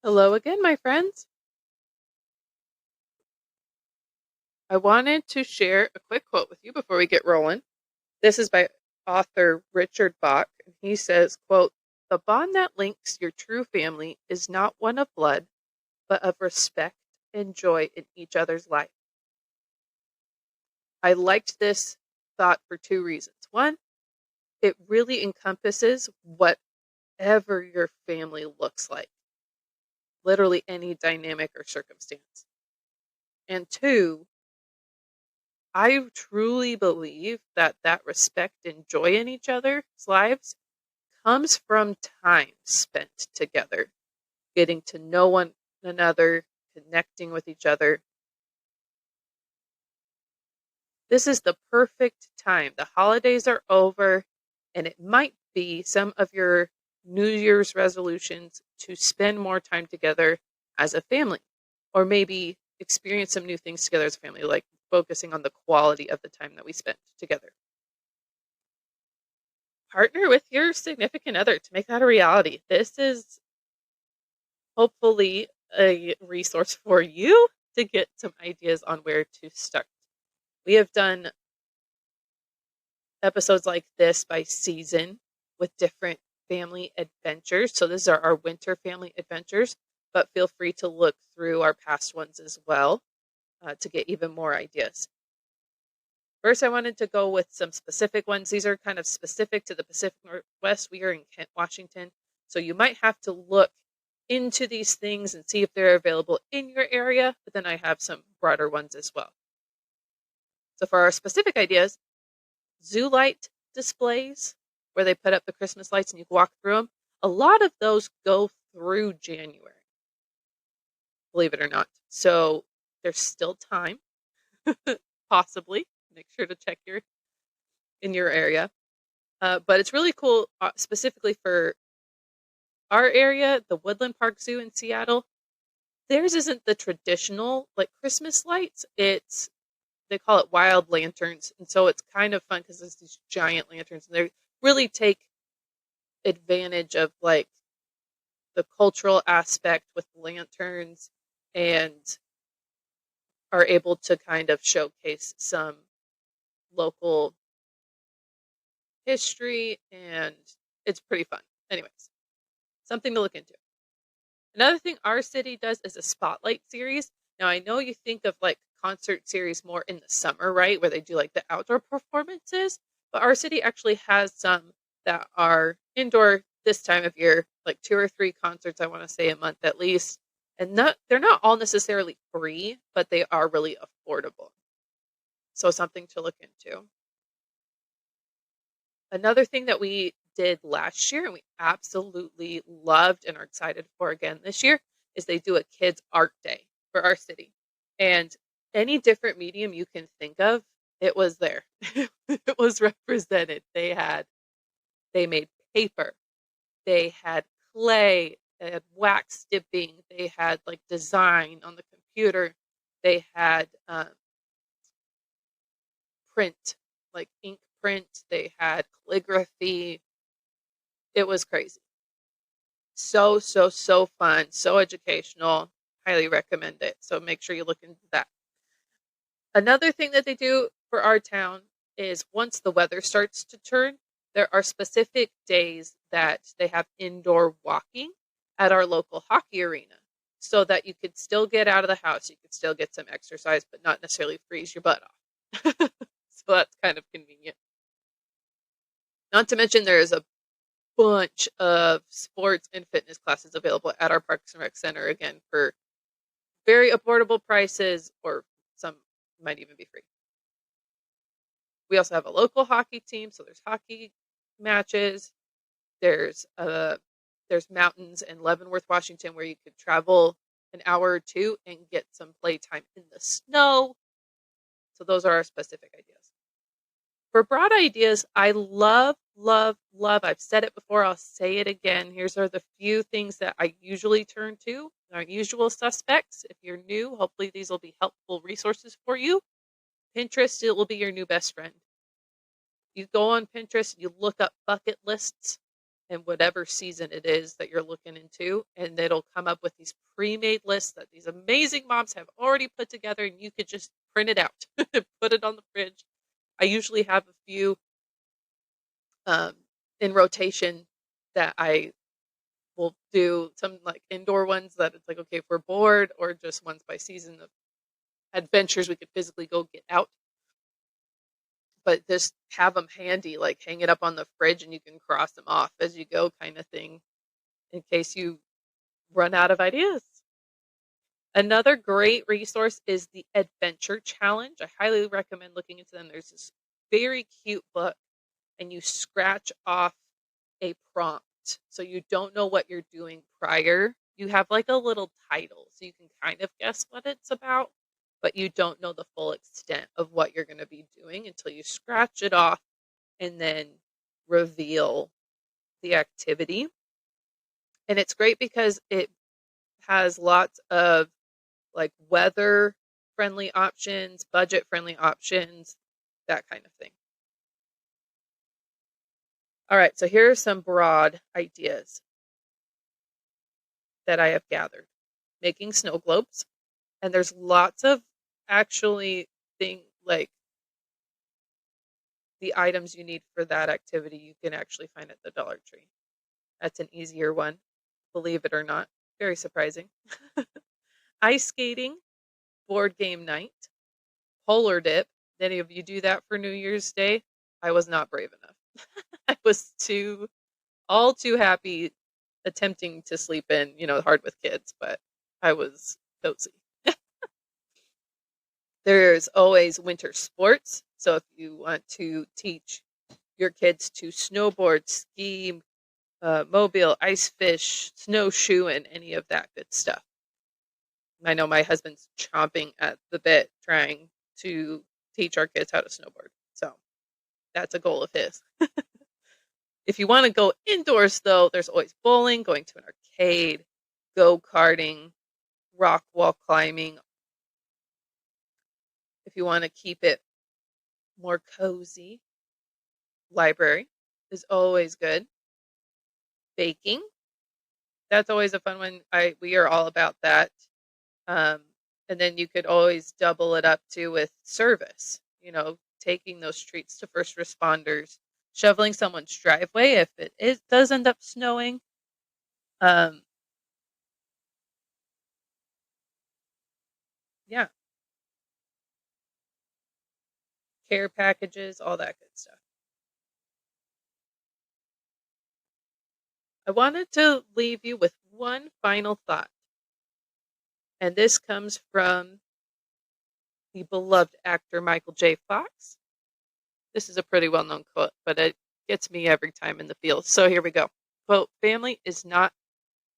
Hello again, my friends. I wanted to share a quick quote with you before we get rolling. This is by author Richard Bach, and he says, quote, "The bond that links your true family is not one of blood, but of respect and joy in each other's life." I liked this thought for two reasons. One, it really encompasses whatever your family looks like, literally any dynamic or circumstance. And two, I truly believe that respect and joy in each other's lives comes from time spent together, getting to know one another, connecting with each other. This is the perfect time. The holidays are over, and it might be some of your New Year's resolutions to spend more time together as a family, or maybe experience some new things together as a family, like focusing on the quality of the time that we spent together. Partner with your significant other to make that a reality. This is hopefully a resource for you to get some ideas on where to start. We have done episodes like this by season with different family adventures. So these are our winter family adventures, but feel free to look through our past ones as well to get even more ideas. First, I wanted to go with some specific ones. These are kind of specific to the Pacific Northwest. We are in Kent, Washington. So you might have to look into these things and see if they're available in your area. But then I have some broader ones as well. So for our specific ideas, zoo light displays where they put up the Christmas lights and you can walk through them. A lot of those go through January, believe it or not. So there's still time, possibly. Make sure to check in your area. But it's really cool, specifically for our area, the Woodland Park Zoo in Seattle. Theirs isn't the traditional like Christmas lights. They call it wild lanterns, and so it's kind of fun because there's these giant lanterns, and they really take advantage of like the cultural aspect with lanterns, and are able to kind of showcase some local history, and it's pretty fun. Anyways, something to look into. Another thing our city does is a spotlight series. Now, I know you think of like concert series more in the summer, right? Where they do like the outdoor performances, but our city actually has some that are indoor this time of year, like 2 or 3 concerts, I want to say a month at least. And they're not all necessarily free, but they are really affordable. So something to look into. Another thing that we did last year and we absolutely loved and are excited for again this year is they do a kids art day for our city. And any different medium you can think of, it was there. It was represented. They made paper. They had clay, they had wax dipping, they had like design on the computer. They had print, like ink print. They had calligraphy. It was crazy. So, so, so fun. So educational. Highly recommend it. So make sure you look into that. Another thing that they do for our town is once the weather starts to turn, there are specific days that they have indoor walking at our local hockey arena so that you could still get out of the house. You could still get some exercise, but not necessarily freeze your butt off. So that's kind of convenient. Not to mention there is a bunch of sports and fitness classes available at our Parks and Rec Center, again, for very affordable prices, or some might even be free. We also have a local hockey team, so there's hockey matches. There's mountains in Leavenworth, Washington, where you could travel an hour or two and get some playtime in the snow. So those are our specific ideas. For broad ideas, I love, love, love. I've said it before. I'll say it again. Here's are the few things that I usually turn to, our usual suspects. If you're new, hopefully these will be helpful resources for you. Pinterest, it will be your new best friend. You go on Pinterest, you look up bucket lists, in whatever season it is that you're looking into, and it'll come up with these pre-made lists that these amazing moms have already put together, and you could just print it out, put it on the fridge. I usually have a few in rotation that I will do, some like indoor ones that it's like, okay, if we're bored, or just ones by season of adventures we could physically go get out. But just have them handy, like hang it up on the fridge and you can cross them off as you go, kind of thing, in case you run out of ideas. Another great resource is the Adventure Challenge. I highly recommend looking into them. There's this very cute book, and you scratch off a prompt. So you don't know what you're doing prior. You have like a little title, so you can kind of guess what it's about, but you don't know the full extent of what you're going to be doing until you scratch it off and then reveal the activity. And it's great because it has lots of like weather friendly options, budget friendly options, that kind of thing. All right, so here are some broad ideas that I have gathered. Making snow globes, and there's lots of actually thing like the items you need for that activity you can actually find at the Dollar Tree. That's an easier one, believe it or not. Very surprising. Ice skating, board game night, polar dip. Did any of you do that for New Year's Day? I was not brave enough. I was too happy attempting to sleep in, hard with kids, but I was cozy. There's always winter sports. So if you want to teach your kids to snowboard, ski, mobile, ice fish, snowshoe, and any of that good stuff. I know my husband's chomping at the bit trying to teach our kids how to snowboard. So that's a goal of his. If you want to go indoors, though, there's always bowling, going to an arcade, go-karting, rock wall climbing. If you want to keep it more cozy, library is always good. Baking, that's always a fun one. We are all about that. And then you could always double it up too with service, taking those treats to first responders, shoveling someone's driveway if it does end up snowing. Yeah. Care packages, all that good stuff. I wanted to leave you with one final thought. And this comes from the beloved actor Michael J. Fox. This is a pretty well-known quote, but it gets me every time in the field. So here we go. Quote, "Family is not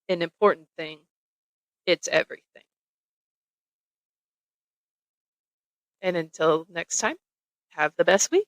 an important thing. It's everything." And until next time, have the best week.